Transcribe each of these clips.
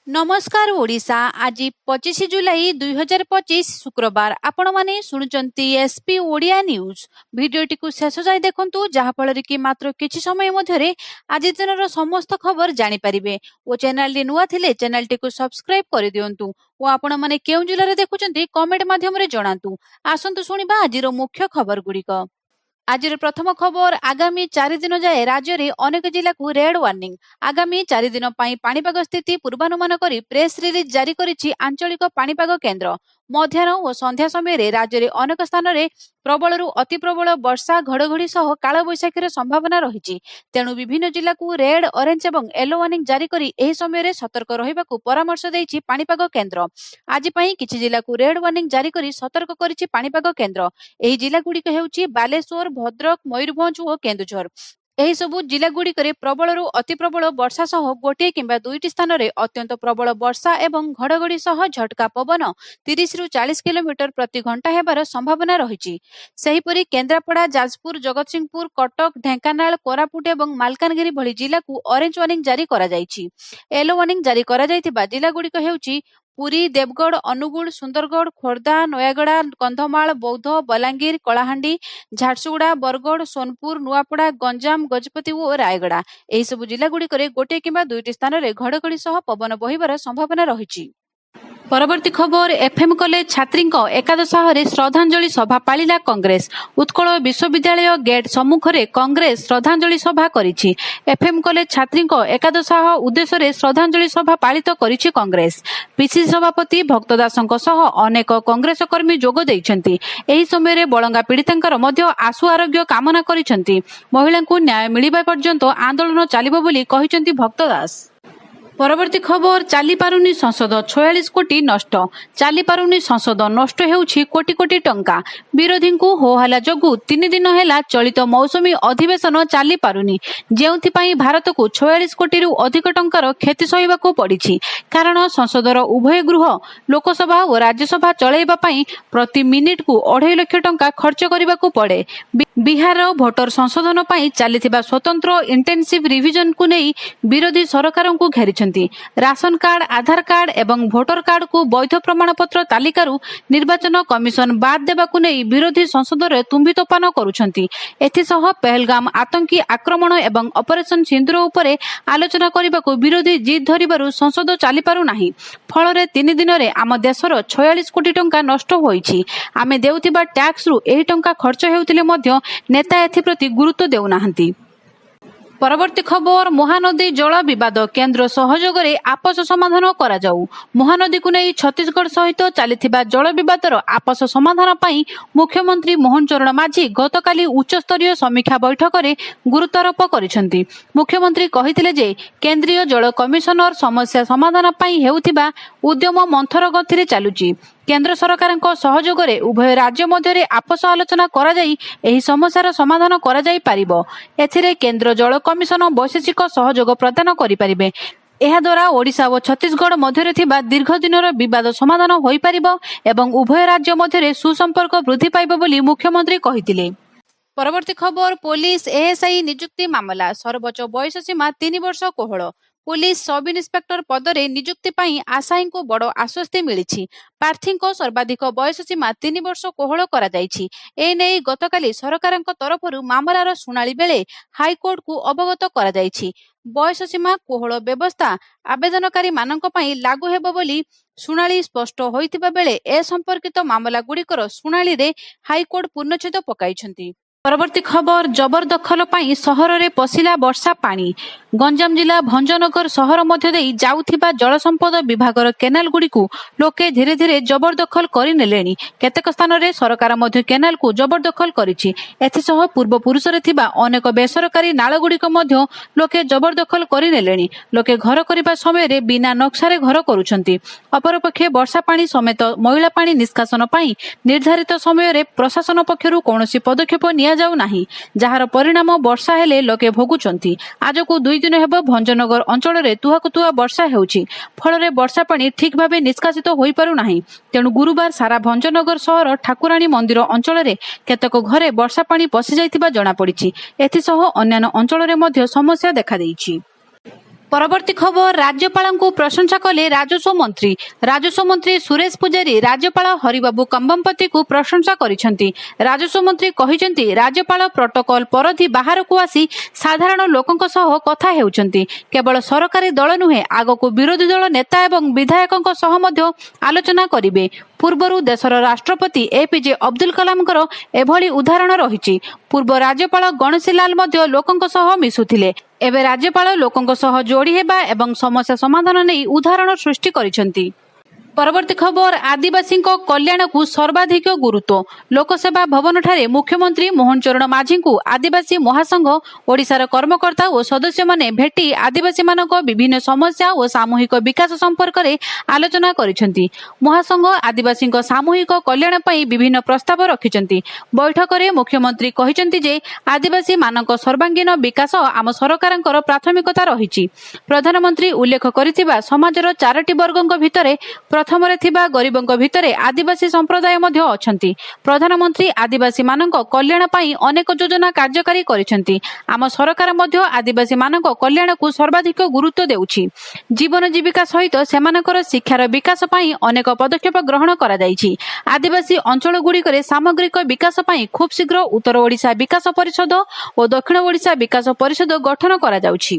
नमस्कार ओडिशा आज 25 जुलाई 2025 शुक्रवार आपण माने सुनुचंती एसपी ओडिया न्यूज भिडियोटी को शेष जाय देखंतु जहा फल कि मात्र किछि समय मध्यरे आज दिनर समस्त खबर जानि परिबे ओ चैनल रे नुवा थिले चैनल टी को सब्सक्राइब करि दियंतु ओ आपण माने केउ जिल्ला रे देखुचंती कमेंट माध्यम रे जणांतु आसंतु सुनिबा आजिर मुख्य खबर गुडिक। आज प्रथम खबर आगामी 4 दिन जाए राज्य में अनेक जिला को रेड वार्निंग। आगामी 4 दिन पाणीपाग स्थिति पूर्वानुमान करी प्रेस रिलीज जारी करिछि आंचलिक पाणीपाग केन्द्र। मध्याह्न और संध्या समय राज्य में अनेक स्थान में प्रबलरू अति प्रबल वर्षा घड़घड़ी सह काल बैशाखीर संभावना रही। तेणु विभिन्न जिला को रेड ऑरेंज और येलो वार्निंग जारी करी एही समय रे सतर्क रहिबाकू परामर्श देइछि पाणीपाग केन्द्र। आज पई किछि जिला को रेड वार्निंग जारी करी सतर्क करिछि पाणीपाग केन्द्र। एही जिला गुड़िक हेउछि बालेश्वर, भद्रक, मयूरभंज और केन्दुझर। एही सबु जिला गुड़िकरे प्रबलरू अति प्रबल वर्षा सह गोटे किंबा दुईटी स्थान रे अत्यंत प्रबल वर्षा एवं घड़घड़ी सह झटका पवन 30 रु 40 किलोमीटर प्रति घंटा हेबार संभावना रही। सेहीपरि केन्द्रापड़ा, जाजपुर, जगतसिंहपुर, कटक, ढेंकानाल, कोरापुट एवं मालकानगिरी भली जिला को ऑरेंज वार्निंग जारी करा जायछि। येलो वार्निंग जारी करा जायतिबा जिला गुड़िक हेउछि पुरी, देवगढ़, अनुगुल, सुंदरगढ़, खोर्धा, नयागड़ा, कंधमाल, बौद्ध, बलांगीर, कलाहांडी, झारसुगुड़ा, बरगढ़, सोनपुर, नुआपड़ा, गंजाम, गजपति और रायगड़ा। एही सब जिला गुड़िकरे गोटे किंबा दुईटी स्थान रे घड़घड़ी सह पवन बहिबार संभावना रही। परवर्ती खबर एफएम कॉलेज छात्री एकादश श्रद्धांजलि सभा पालिला कांग्रेस। उत्कल विश्वविद्यालय गेट सम्मुख में कांग्रेस श्रद्धांजलि सभा करिछि। एफएम कॉलेज छात्री एकादश उद्देश्य श्रद्धांजलि सभा पालित करिछि कांग्रेस। पिसिसी सभापति भक्त दासଙ୍କ सह अनेक कांग्रेस कर्मी जोग दैछन्ति। एही समय रे बळंगा पीड़ितांकर मध्य आशु आरोग्य कामना करिछन्ति। महिलांकु न्याय मिलिबा पर्यंत आंदोलन चालिबो बोली कहिछन्ति भक्त दास। परवर्ती खबर चाली पारुनी संसद 46 कोटी नष्ट। चाली पारुनी संसद नष्ट हेउछि कोटी कोटी टंका। विरोधी को होहला जगु 3 दिन हेला चलित मौसुमी अधिवेशन चाली पारुनी, जेउथि पई भारत को 46 कोटी रु अधिक टंकार क्षति सहिबाकू पड़िछि। कारण संसदर उभय गृह लोकसभा और राज्यसभा चलाइबा पई प्रति मिनिट को 2.5 लाख टंका खर्च करिबाकू पड़े। बिहार भोटर संशोधन पई चलिथिबा स्वतंत्र इंटेंसिव रिविजन को नै विरोधी सरकार को घेरिछन्ति। राशन कार्ड, आधार कार्ड एवं भोटर कार्ड को वैध प्रमाणपत्र तालिकारु निर्वाचन कमिशन बाद देबाकू नै विरोधी संसद रे तुम्बी तोफान करुछन्ति। एथिसह पहलगाम आतंकी आक्रमण एवं ऑपरेशन सिंदूर उपरे आलोचना करिबाकू विरोधी जिद धरिबारु संसद चाली पारु नाही। फल रे 3 दिन रे आम देशर 46 कोटी टंका नष्ट होईछि। आमे देउथिबा टैक्स रु एही टंका खर्च हेउथिले मध्य नेता एथि प्रति गुरुत्व देउ नाहंती। परवर्ती खबर महानदी जल विवाद केन्द्र सहयोग रे आपस समाधान करा जाऊ। महानदी को नहीं छत्तीसगढ़ सहित चलिथिबा जल विवादर आपस समाधान पई मुख्यमंत्री मोहन चरण माझी गतकाली उच्च स्तरीय समीक्षा बैठक रे गुरुत्वारोप करिसंती। मुख्यमंत्री कहिथिले जे केंद्रीय जल कमिशनर समस्या समाधान पई हेउथिबा उद्यम मंथर गति चालुची। केंद्र सरकार सहयोग रे उभय राज्य मध्य आपस आलोचना करा जाई एही समस्यार समाधान करा जाई पारिबो। एथिरे केंद्र जल कमिशन वैशेषिक सहयोग प्रदान करि पारिबे। एहा द्वारा ओडिशा और छत्तीसगढ़ मध्य थिबा दीर्घ दिनर विवाद समाधान होई पारिबो एवं उभय राज्य मध्य सुसंपर्क वृद्धि पाइबो बोली मुख्यमंत्री कहिथिले। परवर्ती खबर पुलिस एएसआई नियुक्ति मामला सर्वोच्च बयस सीमा 3 वर्ष कोहल। पुलिस सब इन्स्पेक्टर पदरे नियुक्ति पाई आशायी को बड़ आश्वस्ति मिली। प्रार्थी सर्वाधिक बयस सीमा 3 वर्ष कोहल करा जायछि। एने गतकाली सरकार तरफ मामलार शुणाणी बेले हाईकोर्ट को अवगत करा जायछि। बयस सीमा कोहल व्यवस्था आवेदनकारी मानक पई लागू हेबो बोली शुणाणी स्पष्ट होइतिबा बेले ए संपर्कित मामला गुड़िकर शुणाणी रे हाईकोर्ट पूर्णच्छेद पकाइछन्ति। परवर्ती खबर जबरदखल पाई सहर रे पशिला वर्षा पानी। गंजाम जिला भंजनगर सहर मध्य देई जाउथिबा जल संपद विभागर केनाल गुडी को लोके धीरे धीरे जबरदखल करि नेलेनी। केतेक स्थान रे सरकार मध्य केनाल को जबरदखल करिछि। एथिसह पूर्व पुरुष रे थिबा अनेक बेसरकारी नाळ गुडीक मध्य लोके जबरदखल करि नेलेनी। लोके घर करिबा समय रे बिना नक्शा रे घर करूछन्ति। अपरपक्षे वर्षा पानी समेत मैला पानी निष्कासन पाई निर्धारित समय रे प्रशासन पक्षरु कोनोसी पदक्षेप निया ନିଆଯାଉ ନାହିଁ, ଯାହାର ପରିଣାମ ବର୍ଷା ହେଲେ ଲୋକେ ଭୋଗୁଛନ୍ତି। ଆଜକୁ 2 ଦିନ ହେବ ଭଞ୍ଜନଗର ଅଞ୍ଚଳରେ ତୁହାକୁ ତୁହା ବର୍ଷା ହେଉଛି, ଫଳରେ ବର୍ଷା ପାଣି ଠିକ୍ ଭାବେ ନିଷ୍କାସିତ ହୋଇପାରୁନାହିଁ। ତେଣୁ ଗୁରୁବାର ସାରା ଭଞ୍ଜନଗର ସହର ଠାକୁରାଣୀ ମନ୍ଦିର ଅଞ୍ଚଳରେ କେତେକ ଘରେ ବର୍ଷା ପାଣି ପଶିଯାଇଥିବା ଜଣାପଡ଼ିଛି। ଏଥିସହ ଅନ୍ୟାନ୍ୟ ଅଞ୍ଚଳରେ ମଧ୍ୟ ସମସ୍ୟା ଦେଖାଦେଇଛି। ପରବର୍ତ୍ତୀ ଖବର, ରାଜ୍ୟପାଳଙ୍କୁ ପ୍ରଶଂସା କଲେ ରାଜସ୍ୱ ମନ୍ତ୍ରୀ। ରାଜସ୍ୱ ମନ୍ତ୍ରୀ ସୁରେଶ ପୂଜାରୀ ରାଜ୍ୟପାଳ ହରିବାବୁ କମ୍ବମପତିଙ୍କୁ ପ୍ରଶଂସା କରିଛନ୍ତି। ରାଜସ୍ୱ ମନ୍ତ୍ରୀ କହିଛନ୍ତି, ରାଜ୍ୟପାଳ ପ୍ରୋଟୋକଲ ପରଧି ବାହାରକୁ ଆସି ସାଧାରଣ ଲୋକଙ୍କ ସହ କଥା ହେଉଛନ୍ତି। କେବଳ ସରକାରୀ ଦଳ ନୁହେଁ, ଆଗକୁ ବିରୋଧୀ ଦଳ ନେତା ଏବଂ ବିଧାୟକଙ୍କ ସହ ମଧ୍ୟ ଆଲୋଚନା କରିବେ। ପୂର୍ବରୁ ଦେଶର ରାଷ୍ଟ୍ରପତି ଏପିଜେ ଅବଦୁଲ କଲାମଙ୍କର ଏଭଳି ଉଦାହରଣ ରହିଛି। ପୂର୍ବ ରାଜ୍ୟପାଳ ଗଣେଶୀଲାଲ ମଧ୍ୟ ଲୋକଙ୍କ ସହ ମିଶୁଥିଲେ। ଏବେ ରାଜ୍ୟପାଳ ଲୋକଙ୍କ ସହ ଯୋଡ଼ି ହେବା ଏବଂ ସମସ୍ୟା ସମାଧାନ ନେଇ ଉଦାହରଣ ସୃଷ୍ଟି କରିଛନ୍ତି। ପରବର୍ତ୍ତୀ ଖବର, ଆଦିବାସୀଙ୍କ କଲ୍ୟାଣକୁ ସର୍ବାଧିକ ଗୁରୁତ୍ୱ। ଲୋକସେବା ଭବନଠାରେ ମୁଖ୍ୟମନ୍ତ୍ରୀ ମୋହନ ଚରଣ ମାଝୀଙ୍କୁ ଆଦିବାସୀ ମହାସଂଘ ଓଡ଼ିଶାର କର୍ମକର୍ତ୍ତା ଓ ସଦସ୍ୟମାନେ ଭେଟି ଆଦିବାସୀମାନଙ୍କ ବିଭିନ୍ନ ସମସ୍ୟା ଓ ସାମୂହିକ ବିକାଶ ସମ୍ପର୍କରେ ଆଲୋଚନା କରିଛନ୍ତି। ମହାସଂଘ ଆଦିବାସୀଙ୍କ ସାମୂହିକ କଲ୍ୟାଣ ପାଇଁ ବିଭିନ୍ନ ପ୍ରସ୍ତାବ ରଖିଛନ୍ତି। ବୈଠକରେ ମୁଖ୍ୟମନ୍ତ୍ରୀ କହିଛନ୍ତି ଯେ ଆଦିବାସୀମାନଙ୍କ ସର୍ବାଙ୍ଗୀନ ବିକାଶ ଆମ ସରକାରଙ୍କର ପ୍ରାଥମିକତା ରହିଛି। ପ୍ରଧାନମନ୍ତ୍ରୀ ଉଲ୍ଲେଖ କରିଥିବା ସମାଜର 4ଟି ବର୍ଗଙ୍କ ଭିତରେ ପ୍ରଥମରେ ଥିବା ଗରିବଙ୍କ ଭିତରେ ଆଦିବାସୀ ସମ୍ପ୍ରଦାୟ ମଧ୍ୟ ଅଛନ୍ତି। ପ୍ରଧାନମନ୍ତ୍ରୀ ଆଦିବାସୀମାନଙ୍କ କଲ୍ୟାଣ ପାଇଁ ଅନେକ ଯୋଜନା କାର୍ଯ୍ୟକାରୀ କରିଛନ୍ତି। ଆମ ସରକାର ମଧ୍ୟ ଆଦିବାସୀମାନଙ୍କ କଲ୍ୟାଣକୁ ସର୍ବାଧିକ ଗୁରୁତ୍ୱ ଦେଉଛି। ଜୀବନ ଜୀବିକା ସହିତ ସେମାନଙ୍କର ଶିକ୍ଷାର ବିକାଶ ପାଇଁ ଅନେକ ପଦକ୍ଷେପ ଗ୍ରହଣ କରାଯାଇଛି। ଆଦିବାସୀ ଅଞ୍ଚଳଗୁଡ଼ିକରେ ସାମଗ୍ରିକ ବିକାଶ ପାଇଁ ଖୁବ୍ ଶୀଘ୍ର ଉତ୍ତର ଓଡ଼ିଶା ବିକାଶ ପରିଷଦ ଓ ଦକ୍ଷିଣ ଓଡ଼ିଶା ବିକାଶ ପରିଷଦ ଗଠନ କରାଯାଉଛି।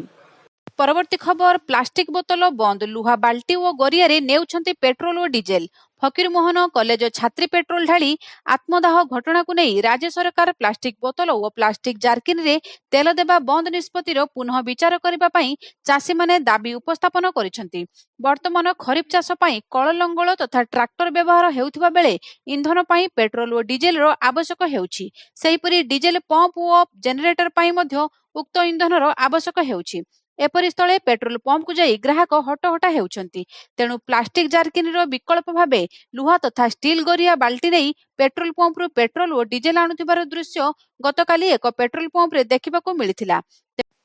ପରବର୍ତ୍ତୀ ଖବର, ପ୍ଲାଷ୍ଟିକ ବୋତଲ ବନ୍ଦ, ଲୁହା ବାଲ୍ଟି ଓ ଗରିଆରେ ନେଉଛନ୍ତି ପେଟ୍ରୋଲ ଓ ଡିଜେଲ। ଫକୀରମୋହନ କଲେଜ ଛାତ୍ରୀ ପେଟ୍ରୋଲ ଢାଳି ଆତ୍ମଦାହ ଘଟଣାକୁ ନେଇ ରାଜ୍ୟ ସରକାର ପ୍ଲାଷ୍ଟିକ ବୋତଲ ଓ ପ୍ଲାଷ୍ଟିକ ଜାର୍କିନରେ ତେଲ ଦେବା ବନ୍ଦ ନିଷ୍ପତ୍ତିର ପୁନଃ ବିଚାର କରିବା ପାଇଁ ଚାଷୀମାନେ ଦାବି ଉପସ୍ଥାପନ କରିଛନ୍ତି। ବର୍ତ୍ତମାନ ଖରିଫ ଚାଷ ପାଇଁ କଳ ଲଙ୍ଗଳ ତଥା ଟ୍ରାକ୍ଟର ବ୍ୟବହାର ହେଉଥିବା ବେଳେ ଇନ୍ଧନ ପାଇଁ ପେଟ୍ରୋଲ ଓ ଡିଜେଲର ଆବଶ୍ୟକ ହେଉଛି। ସେହିପରି ଡିଜେଲ ପମ୍ପ ଓ ଜେନେରେଟର ପାଇଁ ମଧ୍ୟ ଉକ୍ତ ଇନ୍ଧନର ଆବଶ୍ୟକ ହେଉଛି। ଏପରି ସ୍ଥଳେ ପେଟ୍ରୋଲ ପମ୍ପକୁ ଯାଇ ଗ୍ରାହକ ହଟହଟା ହେଉଛନ୍ତି। ତେଣୁ ପ୍ଲାଷ୍ଟିକ ଜାର୍କିନର ବିକଳ୍ପ ଭାବେ ଲୁହା ତଥା ଷ୍ଟିଲ ଗରିଆ ବାଲ୍ଟି ନେଇ ପେଟ୍ରୋଲ ପମ୍ପରୁ ପେଟ୍ରୋଲ ଓ ଡିଜେଲ ଆଣୁଥିବାର ଦୃଶ୍ୟ ଗତକାଲି ଏକ ପେଟ୍ରୋଲ ପମ୍ପରେ ଦେଖିବାକୁ ମିଳିଥିଲା।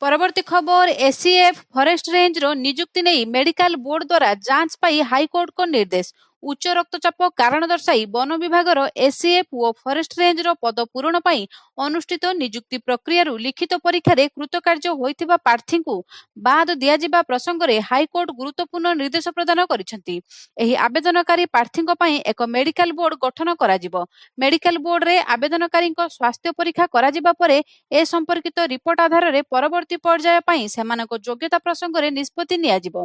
ପରବର୍ତ୍ତୀ ଖବର, ଏସିଏଫ୍ ଫରେଷ୍ଟ ରେଞ୍ଜର ନିଯୁକ୍ତି ନେଇ ମେଡିକାଲ ବୋର୍ଡ ଦ୍ୱାରା ଯାଞ୍ଚ ପାଇଁ ହାଇକୋର୍ଟଙ୍କ ନିର୍ଦ୍ଦେଶ। ଉଚ୍ଚ ରକ୍ତଚାପ କାରଣ ଦର୍ଶାଇ ବନ ବିଭାଗର ଏସିଏଫ୍ ଓ ଫରେଷ୍ଟ ରେଞ୍ଜର ପଦ ପୂରଣ ପାଇଁ ଅନୁଷ୍ଠିତ ନିଯୁକ୍ତି ପ୍ରକ୍ରିୟାରୁ ଲିଖିତ ପରୀକ୍ଷାରେ କୃତକାର୍ଯ୍ୟ ହୋଇଥିବା ପ୍ରାର୍ଥୀଙ୍କୁ ବାଦ ଦିଆଯିବା ପ୍ରସଙ୍ଗରେ ହାଇକୋର୍ଟ ଗୁରୁତ୍ୱପୂର୍ଣ୍ଣ ନିର୍ଦ୍ଦେଶ ପ୍ରଦାନ କରିଛନ୍ତି। ଏହି ଆବେଦନକାରୀ ପ୍ରାର୍ଥୀଙ୍କ ପାଇଁ ଏକ ମେଡିକାଲ ବୋର୍ଡ ଗଠନ କରାଯିବ। ମେଡିକାଲ ବୋର୍ଡରେ ଆବେଦନକାରୀଙ୍କ ସ୍ୱାସ୍ଥ୍ୟ ପରୀକ୍ଷା କରାଯିବା ପରେ ଏ ସମ୍ପର୍କିତ ରିପୋର୍ଟ ଆଧାରରେ ପରବର୍ତ୍ତୀ ପର୍ଯ୍ୟାୟ ପାଇଁ ସେମାନଙ୍କ ଯୋଗ୍ୟତା ପ୍ରସଙ୍ଗରେ ନିଷ୍ପତ୍ତି ନିଆଯିବ।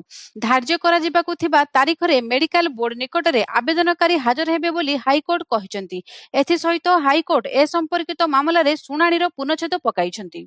ଧାର୍ଯ୍ୟ କରାଯିବାକୁ ଥିବା ତାରିଖରେ ମେଡିକାଲ ବୋର୍ଡ ନିକଟରେ ଆବେଦନକାରୀ ହାଜର ହେବେ ବୋଲି ହାଇକୋର୍ଟ କହିଛନ୍ତି। ଏଥିସହିତ ହାଇକୋର୍ଟ ଏ ସମ୍ପର୍କିତ ମାମଲାରେ ଶୁଣାଣିର ପୂର୍ଣ୍ଣଚ୍ଛେଦ ପକାଇଛନ୍ତି।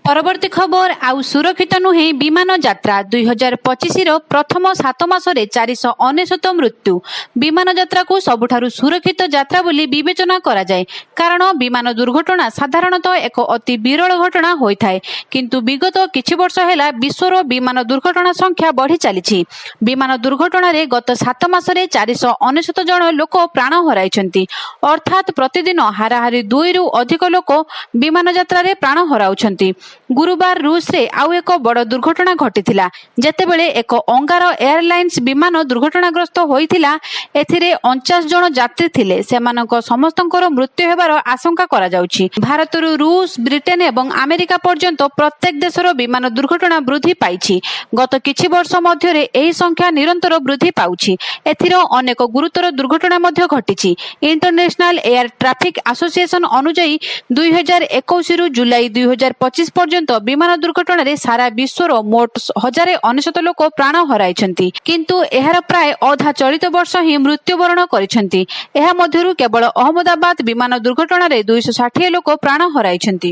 ପରବର୍ତ୍ତୀ ଖବର, ଆଉ ସୁରକ୍ଷିତ ନୁହେଁ ବିମାନ ଯାତ୍ରା। 2025ର ପ୍ରଥମ 7 ମାସରେ 499 ମୃତ୍ୟୁ। ବିମାନ ଯାତ୍ରାକୁ ସବୁଠାରୁ ସୁରକ୍ଷିତ ଯାତ୍ରା ବୋଲି ବିବେଚନା କରାଯାଏ, କାରଣ ବିମାନ ଦୁର୍ଘଟଣା ସାଧାରଣତଃ ଏକ ଅତି ବିରଳ ଘଟଣା ହୋଇଥାଏ। କିନ୍ତୁ ବିଗତ କିଛି ବର୍ଷ ହେଲା ବିଶ୍ୱର ବିମାନ ଦୁର୍ଘଟଣା ସଂଖ୍ୟା ବଢ଼ି ଚାଲିଛି। ବିମାନ ଦୁର୍ଘଟଣାରେ ଗତ 7 ମାସରେ 499 ଜଣ ଲୋକ ପ୍ରାଣ ହରାଇଛନ୍ତି। ଅର୍ଥାତ୍ ପ୍ରତିଦିନ ହାରାହାରି 2ରୁ ଅଧିକ ଲୋକ ବିମାନ ଯାତ୍ରାରେ ପ୍ରାଣ ହରାଉଛନ୍ତି। ଗୁରୁବାର ରୁଷରେ ଆଉ ଏକ ବଡ଼ ଦୁର୍ଘଟଣା ଘଟିଥିଲା, ଯେତେବେଳେ ଏକ ଅଙ୍ଗାର ଏୟାରଲାଇନ୍ସ ବିମାନ ଦୁର୍ଘଟଣାଗ୍ରସ୍ତ ହୋଇଥିଲା। ଏଥିରେ 49 ଜଣ ଯାତ୍ରୀ ଥିଲେ। ସେମାନଙ୍କ ସମସ୍ତଙ୍କର ମୃତ୍ୟୁ ହେବାର ଆଶଙ୍କା କରାଯାଉଛି। ଭାରତରୁ ରୁଷ, ବ୍ରିଟେନ ଏବଂ ଆମେରିକା ପର୍ଯ୍ୟନ୍ତ ପ୍ରତ୍ୟେକ ଦେଶର ବିମାନ ଦୁର୍ଘଟଣା ବୃଦ୍ଧି ପାଇଛି। ଗତ କିଛି ବର୍ଷ ମଧ୍ୟରେ ଏହି ସଂଖ୍ୟା ନିରନ୍ତର ବୃଦ୍ଧି ପାଉଛି। ଏଥିର ଅନେକ ଗୁରୁତର ଦୁର୍ଘଟଣା ମଧ୍ୟ ଘଟିଛି। ଇଣ୍ଟରନ୍ୟାସନାଲ ଏୟାର ଟ୍ରାଫିକ୍ ଆସୋସିଏସନ ଅନୁଯାୟୀ 2021ରୁ ଜୁଲାଇ 2025 ପର୍ଯ୍ୟନ୍ତ ବିମାନ ଦୁର୍ଘଟଣାରେ ସାରା ବିଶ୍ୱର ମୋଟ 1099 ଲୋକ ପ୍ରାଣ ହରାଇଛନ୍ତି। କିନ୍ତୁ ଏହାର ପ୍ରାୟ ଅଧା ଚଳିତ ବର୍ଷ ହିଁ ମୃତ୍ୟୁବରଣ କରିଛନ୍ତି। ଏହା ମଧ୍ୟରୁ କେବଳ ଅହମ୍ମଦାବାଦ ବିମାନ ଦୁର୍ଘଟଣାରେ 260 ଲୋକ ପ୍ରାଣ ହରାଇଛନ୍ତି।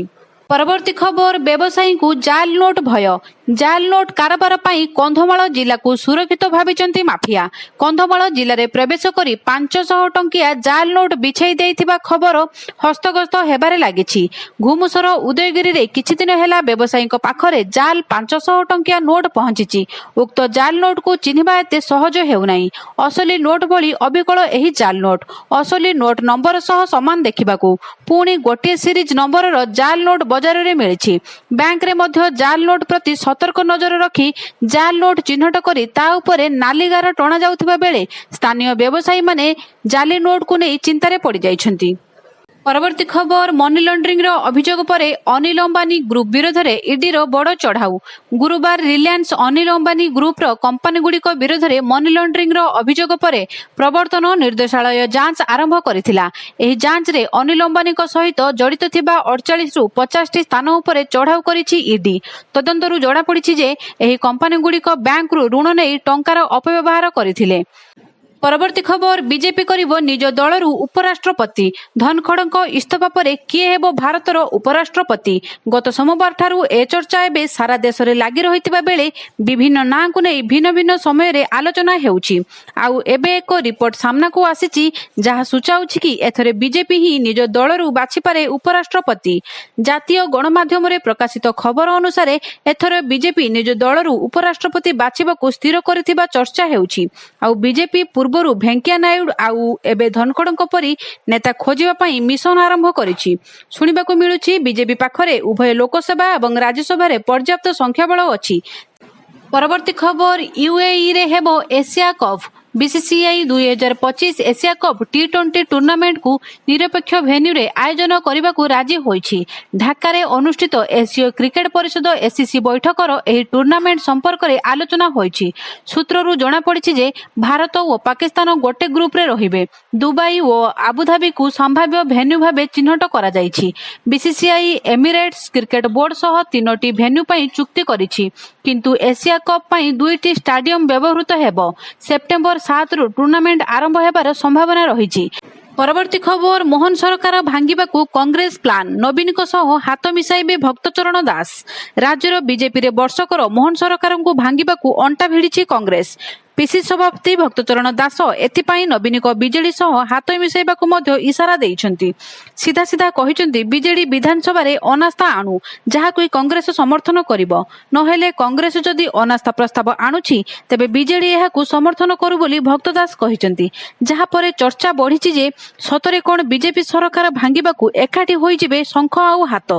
ପରବର୍ତ୍ତୀ ଖବର, ବ୍ୟବସାୟୀଙ୍କୁ ଜାଲ ନୋଟ ଭୟ। ଜାଲ ନୋଟ କାରବାର ପାଇଁ କନ୍ଧମାଳ ଜିଲ୍ଲାକୁ ସୁରକ୍ଷିତ ଭାବିଛନ୍ତି ମାଫିଆ। କନ୍ଧମାଳ ଜିଲ୍ଲାରେ ପ୍ରବେଶ କରି 500 ଟଙ୍କିଆ ଜାଲ ନୋଟ ବିଛାଇ ଦେଇଥିବା ଖବର ହସ୍ତଗତ ହେବାରେ ଲାଗିଛି। ଘୁମୁସର ଉଦୟଗିରିରେ କିଛି ଦିନ ହେଲା ବ୍ୟବସାୟୀଙ୍କ ପାଖରେ ଜାଲ 500 ଟଙ୍କିଆ ନୋଟ ପହଞ୍ଚିଛି। ଉକ୍ତ ଜାଲ ନୋଟକୁ ଚିହ୍ନିବା ଏତେ ସହଜ ହେଉନାହିଁ। ଅସଲି ନୋଟ ଭଳି ଅବିକଳ ଏହି ଜାଲ ନୋଟ। ଅସଲି ନୋଟ ନମ୍ବର ସହ ସମାନ ଦେଖିବାକୁ। ପୁଣି ଗୋଟିଏ ସିରିଜ ନମ୍ବରର ଜାଲ ନୋଟ ବଜାରରେ ମିଳିଛି। ବ୍ୟାଙ୍କରେ ମଧ୍ୟ ଜାଲ ନୋଟ ପ୍ରତି ସତର୍କ ନଜର ରଖି ଜାଲ ନୋଟ ଚିହ୍ନଟ କରି ତା ଉପରେ ନାଲିଗାର ଟଣା ଯାଉଥିବା ବେଳେ ସ୍ଥାନୀୟ ବ୍ୟବସାୟୀମାନେ ଜାଲି ନୋଟକୁ ନେଇ ଚିନ୍ତାରେ ପଡ଼ିଯାଇଛନ୍ତି। ପରବର୍ତ୍ତୀ ଖବର, ମନି ଲଣ୍ଡରିଂର ଅଭିଯୋଗ ପରେ ଅନିଲ ଅମ୍ବାନୀ ଗ୍ରୁପ ବିରୋଧରେ ଇଡିର ବଡ଼ ଚଢ଼ାଉ। ଗୁରୁବାର ରିଲାଏନ୍ସ ଅନିଲ ଅମ୍ବାନୀ ଗ୍ରୁପର କମ୍ପାନୀଗୁଡ଼ିକ ବିରୋଧରେ ମନି ଲଣ୍ଡରିଂର ଅଭିଯୋଗ ପରେ ପ୍ରବର୍ତ୍ତନ ନିର୍ଦ୍ଦେଶାଳୟ ଯାଞ୍ଚ ଆରମ୍ଭ କରିଥିଲା। ଏହି ଯାଞ୍ଚରେ ଅନିଲ ଅମ୍ବାନୀଙ୍କ ସହିତ ଜଡ଼ିତ ଥିବା 48ରୁ 50ଟି ସ୍ଥାନ ଉପରେ ଚଢ଼ାଉ କରିଛି ଇଡି। ତଦନ୍ତରୁ ଜଣାପଡ଼ିଛି ଯେ ଏହି କମ୍ପାନୀଗୁଡ଼ିକ ବ୍ୟାଙ୍କରୁ ଋଣ ନେଇ ଟଙ୍କାର ଅପବ୍ୟବହାର କରିଥିଲେ। ପରବର୍ତ୍ତୀ ଖବର, ବିଜେପି କରିବ ନିଜ ଦଳରୁ ଉପରାଷ୍ଟ୍ରପତି। ଧନଖଡ଼ଙ୍କ ଇସ୍ତଫା ପରେ କିଏ ହେବ ଭାରତର ଉପରାଷ୍ଟ୍ରପତି? ଗତ ସୋମବାରଠାରୁ ଏ ଚର୍ଚ୍ଚା ଏବେ ସାରା ଦେଶରେ ଲାଗି ରହିଥିବା ବେଳେ ବିଭିନ୍ନ ନାଁକୁ ନେଇ ଭିନ୍ନ ଭିନ୍ନ ସମୟରେ ଆଲୋଚନା ହେଉଛି। ଆଉ ଏବେ ଏକ ରିପୋର୍ଟ ସାମ୍ନାକୁ ଆସିଛି ଯାହା ସୂଚାଉଛି କି ଏଥର ବିଜେପି ହିଁ ନିଜ ଦଳରୁ ବାଛିପାରେ ଉପରାଷ୍ଟ୍ରପତି। ଜାତୀୟ ଗଣମାଧ୍ୟମରେ ପ୍ରକାଶିତ ଖବର ଅନୁସାରେ ଏଥର ବିଜେପି ନିଜ ଦଳରୁ ଉପରାଷ୍ଟ୍ରପତି ବାଛିବାକୁ ସ୍ଥିର କରିଥିବା ଚର୍ଚ୍ଚା ହେଉଛି। ଆଉ ବିଜେପି ପୂର୍ବରୁ ଭେଙ୍କିୟା ନାଇଡୁ ଆଉ ଏବେ ଧନଖଡ଼ଙ୍କ ପରି ନେତା ଖୋଜିବା ପାଇଁ ମିଶନ ଆରମ୍ଭ କରିଛି। ଶୁଣିବାକୁ ମିଳୁଛି ବିଜେପି ପାଖରେ ଉଭୟ ଲୋକସଭା ଏବଂ ରାଜ୍ୟସଭାରେ ପର୍ଯ୍ୟାପ୍ତ ସଂଖ୍ୟାବଳ ଅଛି। ପରବର୍ତ୍ତୀ ଖବର, ୟୁଏଇରେ ହେବ Asia cup. BCCI 2025 Asia cup ଟି20 ଟୁର୍ଣ୍ଣାମେଣ୍ଟକୁ ନିରପେକ୍ଷ ଭେନ୍ୟୁରେ ଆୟୋଜନ କରିବାକୁ ରାଜି ହୋଇଛି। ଢାକାରେ ଅନୁଷ୍ଠିତ ଏସୀୟ କ୍ରିକେଟ ପରିଷଦ ଏସିସି ବୈଠକର ଏହି ଟୁର୍ଣ୍ଣାମେଣ୍ଟ ସମ୍ପର୍କରେ ଆଲୋଚନା ହୋଇଛି। ସୂତ୍ରରୁ ଜଣାପଡ଼ିଛି ଯେ ଭାରତ ଓ ପାକିସ୍ତାନ ଗୋଟେ ଗ୍ରୁପରେ ରହିବେ। ଦୁବାଇ ଓ ଆବୁଧାବିକୁ ସମ୍ଭାବ୍ୟ ଭେନ୍ୟୁ ଭାବେ ଚିହ୍ନଟ କରାଯାଇଛି। ବିସିସିଆଇ ଏମିରେଟ୍ସ କ୍ରିକେଟ ବୋର୍ଡ ସହ 3ଟି ଭେନ୍ୟୁ ପାଇଁ ଚୁକ୍ତି କରିଛି, କିନ୍ତୁ ଏସିଆ କପ୍ ପାଇଁ 2ଟି ଷ୍ଟାଡିୟମ ବ୍ୟବହୃତ ହେବ। ସେପ୍ଟେମ୍ବର 7ରୁ ଟୁର୍ଣ୍ଣାମେଣ୍ଟ ଆରମ୍ଭ ହେବାର ସମ୍ଭାବନା ରହିଛି। ପରବର୍ତ୍ତୀ ଖବର, ମୋହନ ସରକାର ଭାଙ୍ଗିବାକୁ କଂଗ୍ରେସ ପ୍ଲାନ୍। ନବୀନଙ୍କ ସହ ହାତ ମିଶାଇବେ ଭକ୍ତଚରଣ ଦାସ। ରାଜ୍ୟର ବିଜେପିରେ ବର୍ଷକର ମୋହନ ସରକାରଙ୍କୁ ଭାଙ୍ଗିବାକୁ ଅଣ୍ଟା ଭିଡ଼ିଛି କଂଗ୍ରେସ। ପିସିସି ସଭାପତି ଭକ୍ତଚରଣ ଦାସ ଏଥିପାଇଁ ନବୀନଙ୍କ ବିଜେଡି ସହ ହାତ ମିଶାଇବାକୁ ମଧ୍ୟ ଇସାରା ଦେଇଛନ୍ତି। ସିଧା ସିଧା କହିଛନ୍ତି ବିଜେଡି ବିଧାନସଭାରେ ଅନାସ୍ଥା ଆଣୁ, ଯାହାକୁ କଂଗ୍ରେସ ସମର୍ଥନ କରିବ। ନହେଲେ କଂଗ୍ରେସ ଯଦି ଅନାସ୍ଥା ପ୍ରସ୍ତାବ ଆଣୁଛି ତେବେ ବିଜେଡି ଏହାକୁ ସମର୍ଥନ କରୁ ବୋଲି ଭକ୍ତ ଦାସ କହିଛନ୍ତି। ଯାହାପରେ ଚର୍ଚ୍ଚା ବଢ଼ିଛି ଯେ ସତରେ କ'ଣ ବିଜେପି ସରକାର ଭାଙ୍ଗିବାକୁ ଏକାଠି ହୋଇଯିବେ ଶଙ୍ଖ ଆଉ ହାତ।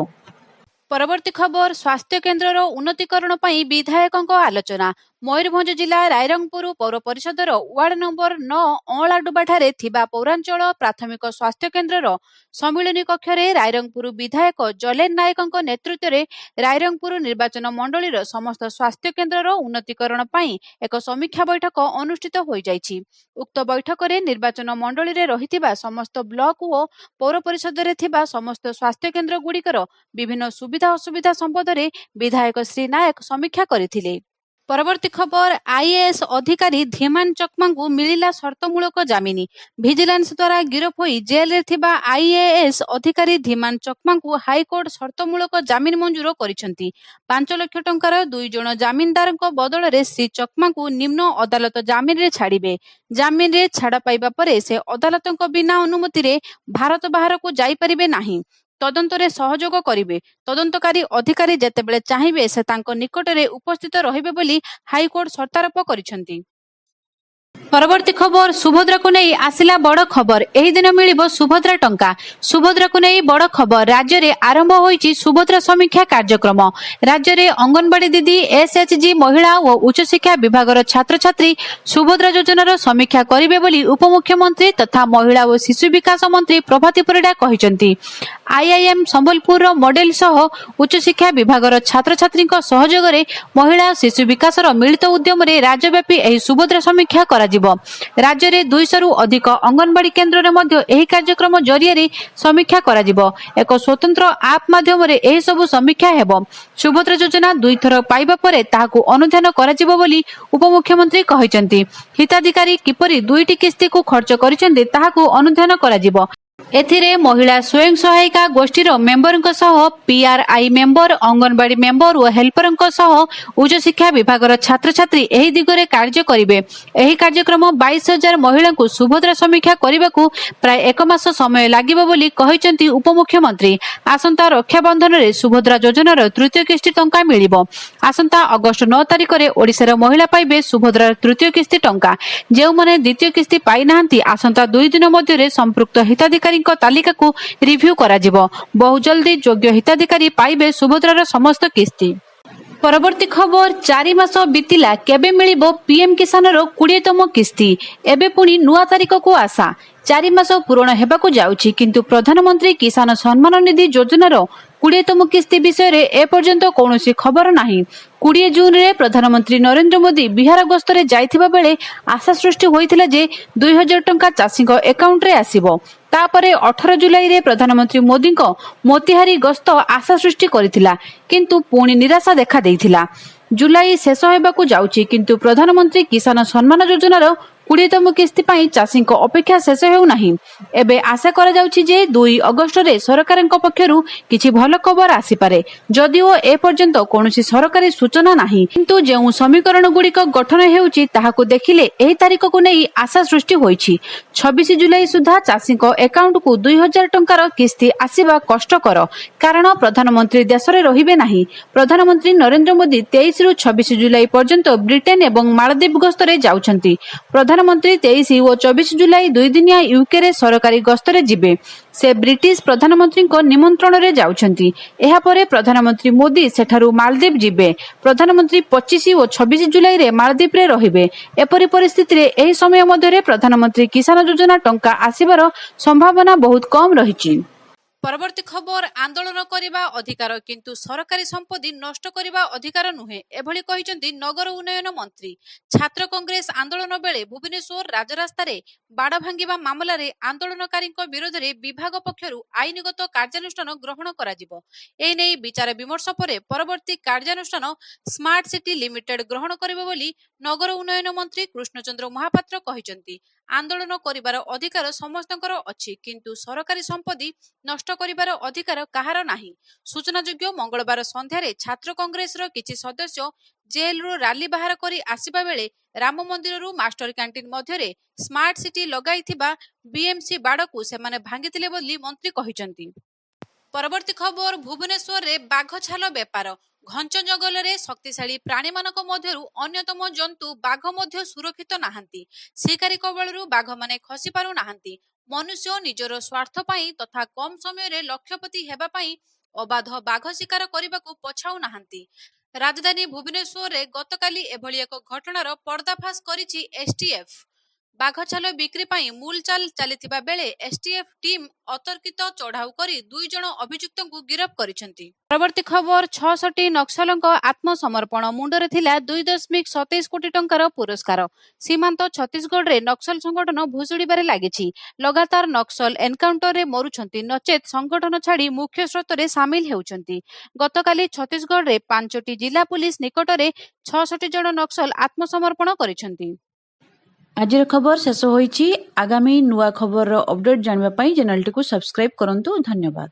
ପରବର୍ତ୍ତୀ ଖବର, ସ୍ୱାସ୍ଥ୍ୟ କେନ୍ଦ୍ରର ଉନ୍ନତୀକରଣ ପାଇଁ ବିଧାୟକଙ୍କ ଆଲୋଚନା। ମୟୂରଭଞ୍ଜ ଜିଲ୍ଲା ରାଇରଙ୍ଗପୁର ପୌର ପରିଷଦର ୱାର୍ଡ ନମ୍ବର 9 ଅଁଳାଡୁବାଠାରେ ଥିବା ପୌରାଞ୍ଚଳ ପ୍ରାଥମିକ ସ୍ୱାସ୍ଥ୍ୟ କେନ୍ଦ୍ରର ସମ୍ମିଳନୀ କକ୍ଷରେ ରାଇରଙ୍ଗପୁର ବିଧାୟକ ଜଲେନ ନାୟକଙ୍କ ନେତୃତ୍ୱରେ ରାଇରଙ୍ଗପୁର ନିର୍ବାଚନ ମଣ୍ଡଳୀର ସମସ୍ତ ସ୍ୱାସ୍ଥ୍ୟ କେନ୍ଦ୍ରର ଉନ୍ନତୀକରଣ ପାଇଁ ଏକ ସମୀକ୍ଷା ବୈଠକ ଅନୁଷ୍ଠିତ ହୋଇଯାଇଛି। ଉକ୍ତ ବୈଠକରେ ନିର୍ବାଚନ ମଣ୍ଡଳୀରେ ରହିଥିବା ସମସ୍ତ ବ୍ଲକ ଓ ପୌର ପରିଷଦରେ ଥିବା ସମସ୍ତ ସ୍ୱାସ୍ଥ୍ୟ କେନ୍ଦ୍ର ଗୁଡ଼ିକର ବିଭିନ୍ନ ସୁବିଧା ଅସୁବିଧା ସମ୍ବନ୍ଧରେ ବିଧାୟକ ଶ୍ରୀ ନାୟକ ସମୀକ୍ଷା କରିଥିଲେ। ପରବର୍ତ୍ତୀ ଖବର, ଆଇଏଏସ୍ ଅଧିକାରୀ ଧୀମାନ ଚକମାଙ୍କୁ ମିଳିଲା ସର୍ତ୍ତମୂଳକ ଜାମିନ। ଭିଜିଲାନ୍ସ ଦ୍ୱାରା ଗିରଫ ହୋଇ ଜେଲରେ ଥିବା ଆଇଏଏସ୍ ଅଧିକାରୀ ଧୀମାନ ଚକମାଙ୍କୁ ହାଇକୋର୍ଟ ସର୍ତ୍ତମୂଳକ ଜାମିନ ମଞ୍ଜୁର କରିଛନ୍ତି। 5 ଲକ୍ଷ ଟଙ୍କାର 2 ଜଣ ଜାମିନଦାରଙ୍କ ବଦଳରେ ଶ୍ରୀ ଚକମାଙ୍କୁ ନିମ୍ନ ଅଦାଲତ ଜାମିନରେ ଛାଡ଼ିବେ। ଜାମିନରେ ଛାଡ଼ ପାଇବା ପରେ ସେ ଅଦାଲତଙ୍କ ବିନା ଅନୁମତିରେ ଭାରତ ବାହାରକୁ ଯାଇପାରିବେ ନାହିଁ। ତଦନ୍ତରେ ସହଯୋଗ କରିବେ। ତଦନ୍ତକାରୀ ଅଧିକାରୀ ଯେତେବେଳେ ଚାହିଁବେ ସେ ତାଙ୍କ ନିକଟରେ ଉପସ୍ଥିତ ରହିବେ ବୋଲି ହାଇକୋର୍ଟ ସର୍ତ୍ତାରୋପ କରିଛନ୍ତି। ପରବର୍ତ୍ତୀ ଖବର, ସୁଭଦ୍ରାକୁ ନେଇ ଆସିଲା ବଡ଼ ଖବର। ଏହି ଦିନ ମିଳିବ ସୁଭଦ୍ରା ଟଙ୍କା। ସୁଭଦ୍ରାକୁ ନେଇ ବଡ଼ ଖବର। ରାଜ୍ୟରେ ଆରମ୍ଭ ହୋଇଛି ସୁଭଦ୍ରା ସମୀକ୍ଷା କାର୍ଯ୍ୟକ୍ରମ। ରାଜ୍ୟରେ ଅଙ୍ଗନବାଡି ଦିଦି, ଏସଏଚଜି ମହିଳା ଓ ଉଚ୍ଚଶିକ୍ଷା ବିଭାଗର ଛାତ୍ରଛାତ୍ରୀ ସୁଭଦ୍ରା ଯୋଜନାର ସମୀକ୍ଷା କରିବେ ବୋଲି ଉପମୁଖ୍ୟମନ୍ତ୍ରୀ ତଥା ମହିଳା ଓ ଶିଶୁ ବିକାଶ ମନ୍ତ୍ରୀ ପ୍ରଭାତୀ ପରିଡ଼ା କହିଛନ୍ତି। ଆଇଆଇଏମ୍ ସମ୍ବଲପୁରର ମଡେଲ ସହ ଉଚ୍ଚଶିକ୍ଷା ବିଭାଗର ଛାତ୍ରଛାତ୍ରୀଙ୍କ ସହଯୋଗରେ ମହିଳା ଓ ଶିଶୁ ବିକାଶର ମିଳିତ ଉଦ୍ୟମରେ ରାଜ୍ୟବ୍ୟାପୀ ଏହି ସୁଭଦ୍ରା ସମୀକ୍ଷା କରାଯିବ। ରାଜ୍ୟରେ 200ରୁ ଅଧିକ ଅଙ୍ଗନବାଡି କେନ୍ଦ୍ରରେ ମଧ୍ୟ ଏହି କାର୍ଯ୍ୟକ୍ରମ ଜରିଆରେ ସମୀକ୍ଷା କରାଯିବ। ଏକ ସ୍ୱତନ୍ତ୍ର ଆପ୍ ମାଧ୍ୟମରେ ଏହି ସବୁ ସମୀକ୍ଷା ହେବ। ସୁଭଦ୍ରା ଯୋଜନା 2 ଥର ପାଇବା ପରେ ତାହାକୁ ଅନୁଧ୍ୟାନ କରାଯିବ ବୋଲି ଉପମୁଖ୍ୟମନ୍ତ୍ରୀ କହିଛନ୍ତି। ହିତାଧିକାରୀ କିପରି 2ଟି କିସ୍ତିକୁ ଖର୍ଚ୍ଚ କରିଛନ୍ତି ତାହାକୁ ଅନୁଧ୍ୟାନ କରାଯିବ। एथिरे महिला स्वयं सहायिका गोष्ठीर मेंबरଙ୍କ सह पीआरआई मेंबर अंगनवाड़ी मेंबर और हेल्परଙ୍କ सह उच्च शिक्षा विभागर छात्र छात्री एही दिगरे कार्य करिवे। एही कार्यक्रम 22,000 महिला को सुभद्रा समीक्षा करने को प्राय 1 मास समय लागिबो बोली कहिसेंती उपमुख्यमंत्री। आसंता रक्षाबंधन रे सुभद्रा योजनार तृतीय किस्ती टंका मिलिबो। आसंता अगस्त 9 तारिख रे ओडिशार महिला पाइबे सुभद्रार तृतीय किस्ती टंका। जेउ माने द्वितीय किस्ती पाई नाहंती आसंता 2 दिन मध्य संपृक्त हिताधिकारी तालिका को रिव्यू करा जिवो। बहु जल्दी योग्य हिताधिकारी पाइबे सुभद्रार समस्त किस्ती। परवर्ती खबर 4 मास बीतिला केबे मिलिबो पीएम किसानर 20तम किस्ती। एबे पुणी नुआ तारिख को आशा 4 मास पूर्ण हेबाकू जाउछि किंतु प्रधानमंत्री किसान सम्मान निधि योजनार 20तम किस्ती विषय रे ए पर्यंत कौनसी खबर नाही। 20 जून रे प्रधानमंत्री नरेंद्र मोदी बिहार गस्तरे जाइथिबा बेले आशा सृष्टि होइथिला जे 2000 टंका चाषीक अकाउंट रे आसीबो। तापरे 18 जुलाई रे प्रधानमंत्री मोदी को मोतिहारी गस्त आशा सृष्टि करिथिला किंतु पुणी निराशा देखा देइथिला। जुलाई शेष हेबाकू जाउछि किंतु प्रधानमंत्री किसान सम्मान योजनार 20तम किस्ती पाई चाषी अपेक्षा शेष हेउ नाही। एबे आशा करा जाउछि जे 2 अगस्त रे सरकारक पक्षरु किछि भल खबर आसी पारे जदिओ ए पर्यंत कोनोसी सरकारी सूचना नाही किंतु जेउ समीकरण गुड़िक गठन हेउछि ताहाकु देखिले एही तारिख को नै आशा सृष्टि होइछि। 26 जुलाई सुधा चाषी अकाउंट को 2000 टंकार किस्ती आसीबा कष्टकर कारण प्रधानमंत्री देश रे रहिबे नाही। प्रधानमंत्री नरेंद्र मोदी 23 रु 26 जुलाई पर्यंत ब्रिटेन एवं मालदीव गस्तरे जाउछंती। प्रधानमंत्री 23 और 24 जुलाई 2 दिनिया यूके रे सरकारी गस्तरे जिबे। से ब्रिटिश प्रधानमंत्री को निमंत्रण रे जाउछंती। एहा परे प्रधानमंत्री मोदी सेठारु मालदीव जिबे। प्रधानमंत्री 25 और 26 जुलाई रे मालदीव रे रहिबे। एपरि परिस्थिति रे एही समय मध्ये रे प्रधानमंत्री किसान योजना टंका आसीबार संभावना बहुत कम रहिछि। परवर्ती खबर आंदोलन करने अधिकार किंतु सरकारी संपत्ति नष्ट करने अधिकार नुहे एभली कहिसेंती नगर उन्नयन मंत्री। छात्र कांग्रेस आंदोलन बेले भुवनेश्वर राजरास्ता रे बाड़ भांगिबा मामला रे आंदोलनकारी विरोध रे विभाग पक्षरु आईनगत कार्यानुष्ठान ग्रहण करा जिवो। ए नै विचार विमर्श परे परवर्ती कार्यानुष्ठान स्मार्ट सिटी लिमिटेड ग्रहण करिबो बोली नगर उन्नयन मंत्री कृष्णचंद्र महापात्र कहिसेंती। आंदोलन करिबार अधिकार समस्तଙ୍କର अछि किंतु सरकारी संपत्ति नष्ट करिबार अधिकार काहार नाही। सूचनायोग्य मंगलवार संध्यारे छात्र कांग्रेस रो किछि सदस्य जेल रो रैली बाहर करी आसीबा बेले राम मंदिर रो मास्टर कैंटीन मध्यरे स्मार्ट सिटी लगाइथिबा बीएमसी बाड़कू सेमाने भांगिथिले बोली मंत्री कहिसंती। परवर्ती खबर भुवनेश्वर रे बाघ छाल बेपार घंच जंगल रे शक्तिशाली प्राणी मानक मध्यरु अन्यतम जंतु बाघ मध्य सुरक्षित नाहंती। शिकारी कबळरू बाघ माने खसी पारु नाहंती। मनुष्य निजर स्वार्थ पाई तथा कम समय रे लक्ष्यपति हेबा पाई अबाध बाघ शिकार करबाकू पछाउ नाहंती। राजधानी भुवनेश्वर रे गतकाली एभली एक घटनार पर्दाफाश करिछि एसटीएफ। बाघ छाल बिक्री पाई मूलचाल चलिथिबा बेले एसटीएफ टीम अतर्कित चढ़ाऊ करी 2 जण अभियुक्त को गिरफ्त करिसेंती। परवर्ती खबर 66 नक्सलଙ୍କ आत्मसमर्पण मुंडरे थिला 2.27 कोटी टंकार पुरस्कार। सीमांत छत्तीसगढ़ रे नक्सल संगठन भुसुड़ीबारे लागिछि। लगातार नक्सल एनकाउंटर रे मरुछंती नचेत संगठन छाड़ी मुख्य स्रोत रे शामिल हेउछंती। गतकाली छत्तीसगढ़ रे 5टी जिला पुलिस निकटरे 66 जण नक्सल आत्मसमर्पण करिसेंती। आजिर खबर शेष होईछि। आगामी नुआ खबर अपडेट जानबा पई चैनल टिकु सब्सक्राइब करंतु। धन्यवाद।